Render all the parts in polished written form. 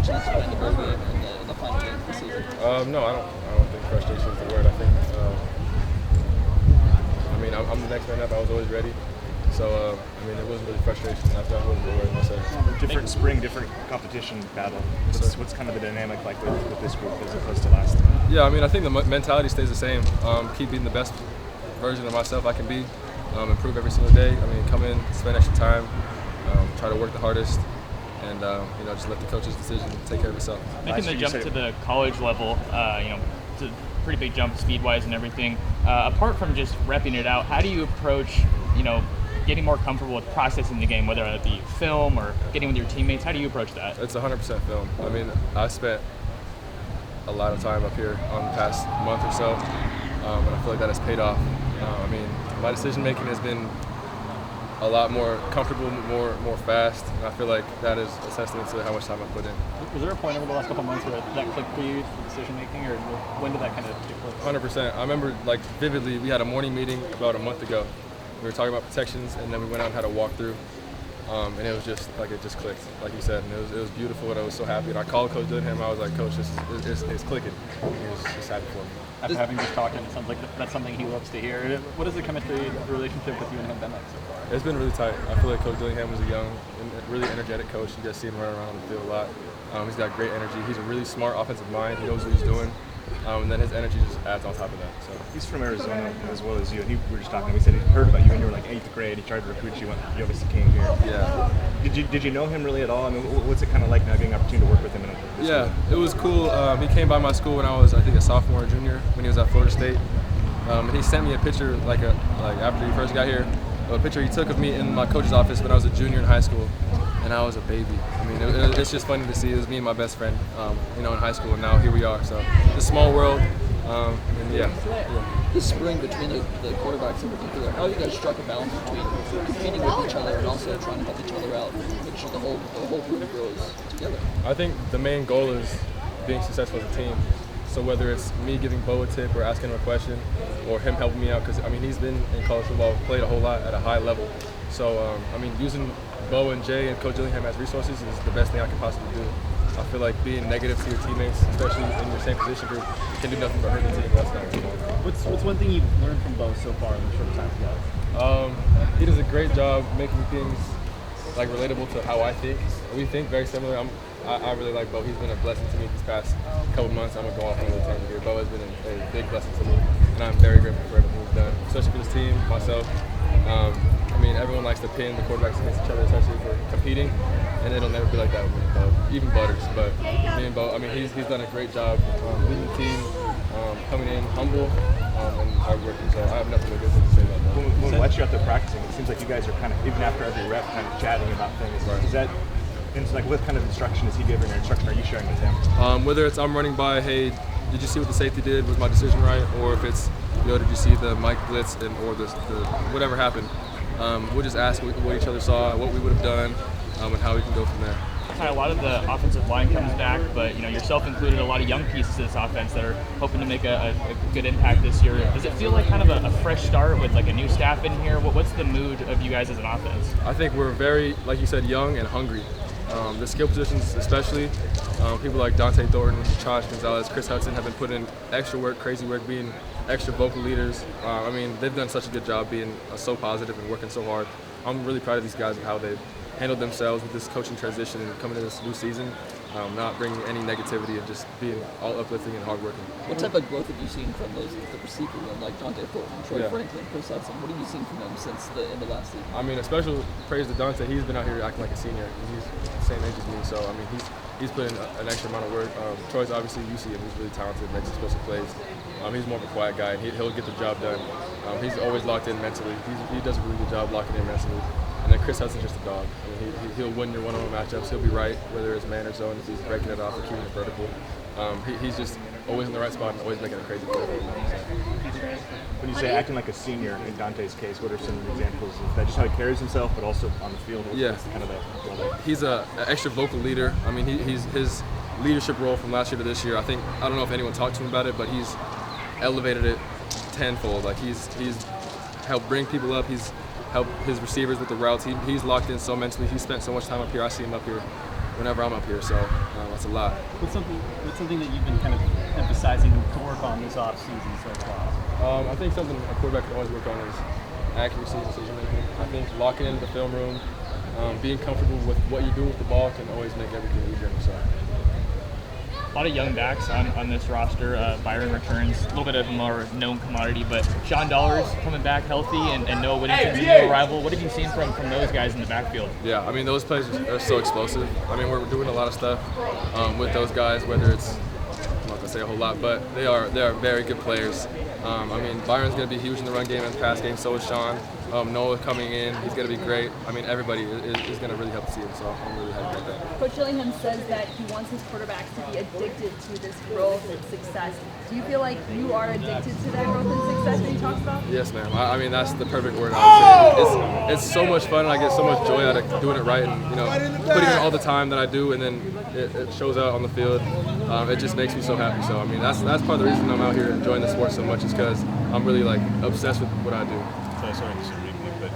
chance to win the bowl game and the final game of the season? No, I don't think frustration is the word. I think, I'm the next man up. I was always ready. So, it wasn't really frustration. That wasn't the word myself. Different spring, different competition battle. What's kind of the dynamic like with this group as opposed to last? Yeah, I think the mentality stays the same. Keep being the best version of myself I can be. Improve every single day. Come in, spend extra time, try to work the hardest, and just let the coach's decision take care of itself. Making the jump to the college level, it's a pretty big jump speed-wise and everything. Apart from just repping it out, how do you approach, getting more comfortable with processing the game, whether it be film or getting with your teammates? How do you approach that? It's 100% film. I spent a lot of time up here on the past month or so, and I feel like that has paid off. My decision making has been a lot more comfortable, more fast, and I feel like that is a testament to how much time I put in. Was there a point over the last couple of months where that clicked for you for decision making, or when did that kind of take place? 100%. I remember vividly. We had a morning meeting about a month ago. We were talking about protections, and then we went out and had a walkthrough, and it was just it just clicked, like you said, and it was beautiful, and I was so happy. And I called Coach Dillingham. I was like, Coach, it's clicking. He was just happy for me. After having just talked, it sounds like that's something he loves to hear. What has the chemistry relationship with you and him been like so far? It's been really tight. I feel like Coach Dillingham is a young and really energetic coach. You guys see him running around the field a lot. He's got great energy. He's a really smart offensive mind. He knows what he's doing. And then his energy just adds on top of that. So he's from Arizona as well as you, and we were just talking. He said he heard about you when you were like 8th grade. He tried to recruit you when you obviously came here. Yeah. Did you know him really at all? What's it kind of like now getting an opportunity to work with him? It was cool. He came by my school when I was, I think, a sophomore or junior when he was at Florida State. And he sent me a picture after he first got here, a picture he took of me in my coach's office when I was a junior in high school, and I was a baby. It's just funny to see. It was me and my best friend, in high school, and now here we are. So it's a small world, This spring between the quarterbacks in particular, how you guys struck a balance between competing with each other and also trying to help each other out, make sure the whole group grows together? I think the main goal is being successful as a team. So whether it's me giving Bo a tip or asking him a question, or him helping me out, because he's been in college football, played a whole lot at a high level. So using Bo and Jay and Coach Dillingham as resources is the best thing I can possibly do. I feel like being negative to your teammates, especially in your same position group, can do nothing but hurt the team. That's not What's one thing you've learned from Bo so far in the short time together? He does a great job making things relatable to how I think. We think very similar. I really like Bo. He's been a blessing to me these past couple months. I'm going to go off on a little tangent here. Bo has been a big blessing to me, and I'm very grateful for everything he's done, especially for this team, myself. Everyone likes to pin the quarterbacks against each other, especially for competing, and it'll never be like that with me and Bo, even Butters. But me and Bo, he's done a great job leading the team, coming in humble and hardworking. So I have nothing but good things to say about Bo. When we watch you out there practicing, it seems like you guys are kind of, even after every rep, kind of chatting about things. Right. Is that, and it's what kind of instruction is he giving, or instruction are you sharing with him? Whether it's I'm running by, hey, did you see what the safety did? Was my decision right? Or if it's, did you see the Mike blitz or the whatever happened? We'll just ask what each other saw, what we would have done, and how we can go from there. A lot of the offensive line comes back, but yourself included, a lot of young pieces of this offense that are hoping to make a good impact this year. Does it feel like kind of a fresh start with a new staff in here? What's the mood of you guys as an offense? I think we're very, like you said, young and hungry. The skill positions especially, people like Dante Thornton, Josh Gonzalez, Chris Hudson have been putting in extra work, crazy work, being extra vocal leaders. They've done such a good job being so positive and working so hard. I'm really proud of these guys and how they've handled themselves with this coaching transition and coming into this new season, not bringing any negativity and just being all uplifting and hardworking. What type of growth have you seen from the receiver room, like Dante Thornton, Troy Franklin, Chris Hudson? What have you seen from them since the end of last season? A special praise to Dante. He's been out here acting like a senior. He's the same age as me, so he's put in an extra amount of work. Troy's obviously, you see him, he's really talented, makes explosive plays. He's more of a quiet guy, and he'll get the job done. He's always locked in mentally. He does a really good job locking in mentally. And then Chris Hudson's just a dog. He'll win your one-on-one matchups. He'll be right, whether it's man or zone, if he's breaking it off or keeping it vertical. He's just always in the right spot and always making a crazy play. When you say acting like a senior in Dante's case, what are some examples of that? Just how he carries himself, but also on the field. What's kind of the he's an extra vocal leader. He's his leadership role from last year to this year. I don't know if anyone talked to him about it, but he's elevated it tenfold. He's helped bring people up. He's helped his receivers with the routes. He's locked in so mentally. He spent so much time up here. I see him up here whenever I'm up here. So that's a lot. What's something that you've been kind of emphasizing to work on this offseason so far? I think something a quarterback can always work on is accuracy, decision making. I think locking into the film room, being comfortable with what you do with the ball can always make everything easier. So. A lot of young backs on this roster. Byron returns, a little bit of a more known commodity, but Sean Dollar's coming back healthy, and Noah Whittington's a new arrival. What have you seen from those guys in the backfield? Yeah, I mean, those plays are so explosive. I mean, we're doing a lot of stuff with those guys, whether it's, I'm not going to say a whole lot, but they are very good players. I mean, Byron's going to be huge in the run game and pass game, so is Sean. Noah coming in, he's going to be great. I mean, everybody is going to really help the team, so I'm really happy about that. Coach Gillingham says that he wants his quarterbacks to be addicted to this growth and success. Do you feel like you are addicted to that growth and success that he talks about? Yes, ma'am. I mean, that's the perfect word. I would say. It's so much fun, and I get so much joy out of doing it right, and putting in all the time that I do, and then it shows out on the field. It just makes me so happy. So I mean, that's part of the reason I'm out here enjoying the sport so much, is because I'm really obsessed with what I do. Sorry to interrupt you, but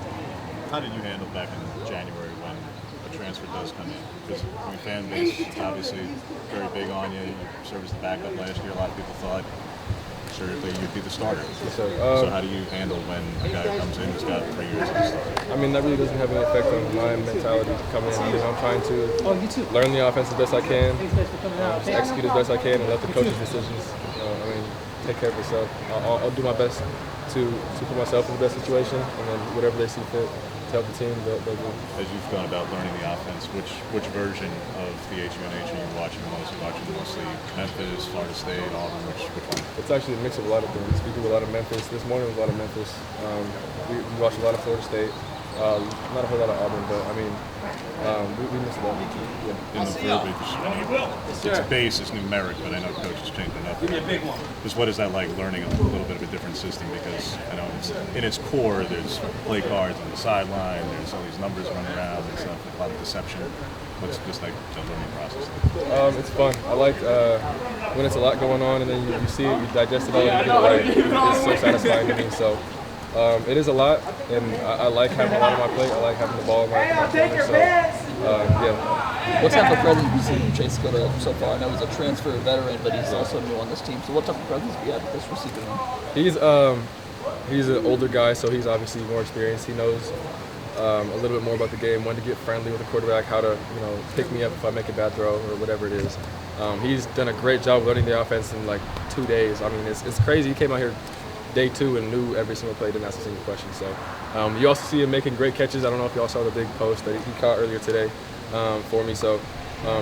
how did you handle back in January when a transfer does come in? Because fan base is obviously very big on you. You served as the backup last year. A lot of people thought surely you'd be the starter. So how do you handle when a guy comes in who's got 3 years as a starter? I mean, that really doesn't have any effect on my mentality to come in. I mean, I'm trying to learn the offense as best I can, just execute as best I can, and let the coach's decisions, take care of itself. I'll do my best to put myself in the best situation, and then whatever they see fit to help the team, they'll do. As you've gone about learning the offense, which version of the HUNH are you watching most? Are you watching mostly Memphis, Florida State, Auburn? Which one? It's actually a mix of a lot of things. We do a lot of Memphis. This morning was a lot of Memphis. We watched a lot of Florida State. Not a whole lot of Auburn, but I mean, we missed a lot. Yeah. In the verbiage, its base is numeric, but I know coaches changed enough. Give me a big one. Just what is that like learning a little bit of a different system? Because I know in its core, there's play cards on the sideline, there's all these numbers running around and stuff, a lot of deception. What's just like the learning process? It's fun. I like when it's a lot going on, and then you see it, you digest it all, and you get it right. It's so satisfying to me. So. It is a lot, and I like having a lot on my plate. I like having the ball in my corner. So, yeah. What type of presence have you seen from Chase Cotto so far? I know he's a transfer veteran, but he's also new on this team. So what type of presence do you have with this receiver room? He's an older guy, so he's obviously more experienced. He knows a little bit more about the game, when to get friendly with the quarterback, how to pick me up if I make a bad throw or whatever it is. He's done a great job learning the offense in 2 days. I mean, it's crazy. He came out here day 2 and knew every single play, didn't ask a single question. So you also see him making great catches. I don't know if y'all saw the big post that he caught earlier today for me. So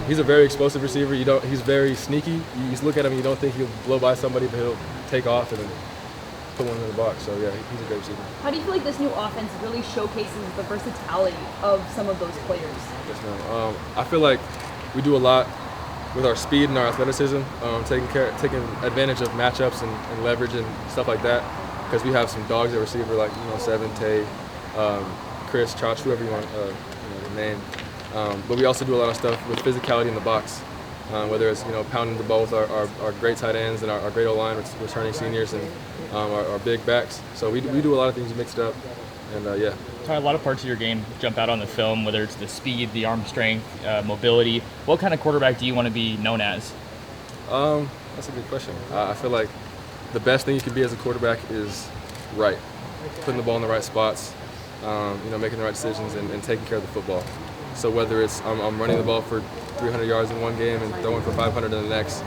he's a very explosive receiver. He's very sneaky. You just look at him, you don't think he'll blow by somebody, but he'll take off and then put one in the box. So yeah, he's a great receiver. How do you feel like this new offense really showcases the versatility of some of those players? Yes, ma'am. I feel like we do a lot with our speed and our athleticism, taking advantage of matchups and leverage and stuff like that, because we have some dogs at receiver like Seven, Tay, Chris, Chach, whoever you want to name. But we also do a lot of stuff with physicality in the box, whether it's pounding the ball with our great tight ends and our great O-line, returning seniors, and our big backs. So we do a lot of things mixed up, and yeah. Ty, a lot of parts of your game jump out on the film, whether it's the speed, the arm strength, mobility. What kind of quarterback do you want to be known as? That's a good question. I feel like the best thing you can be as a quarterback is right, putting the ball in the right spots, making the right decisions, and taking care of the football. So whether it's I'm running the ball for 300 yards in one game and throwing for 500 in the next,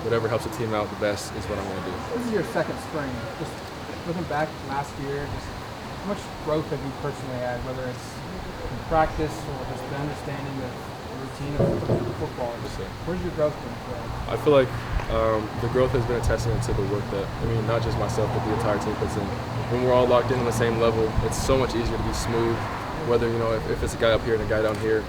whatever helps the team out the best is what I'm going to do. This is your second spring. Just looking back last year, how much growth have you personally had, whether it's in practice or just the understanding of the routine of football? Where's your growth been from? I feel like the growth has been a testament to the work that, not just myself, but the entire team puts in. When we're all locked in on the same level, it's so much easier to be smooth, whether, if it's a guy up here and a guy down here,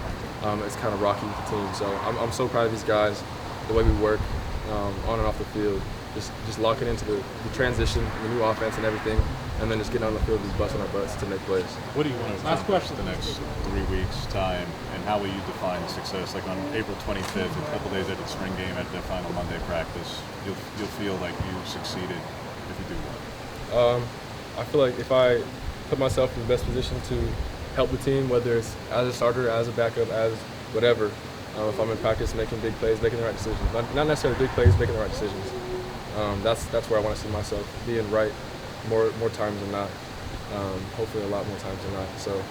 it's kind of rocky the team. So I'm so proud of these guys, the way we work on and off the field. Just locking into the transition, the new offense and everything, and then just getting on the field and just busting our butts to make plays. What do you want to accomplish the next 3 weeks' time, and how will you define success? Like on April 25th, a couple days after the spring game, at their final Monday practice, you'll feel like you succeeded if you do what? I feel like if I put myself in the best position to help the team, whether it's as a starter, as a backup, as whatever, If I'm in practice making big plays, making the right decisions. Not necessarily big plays, making the right decisions. That's where I want to see myself being right more times than not. Hopefully a lot more times than not. So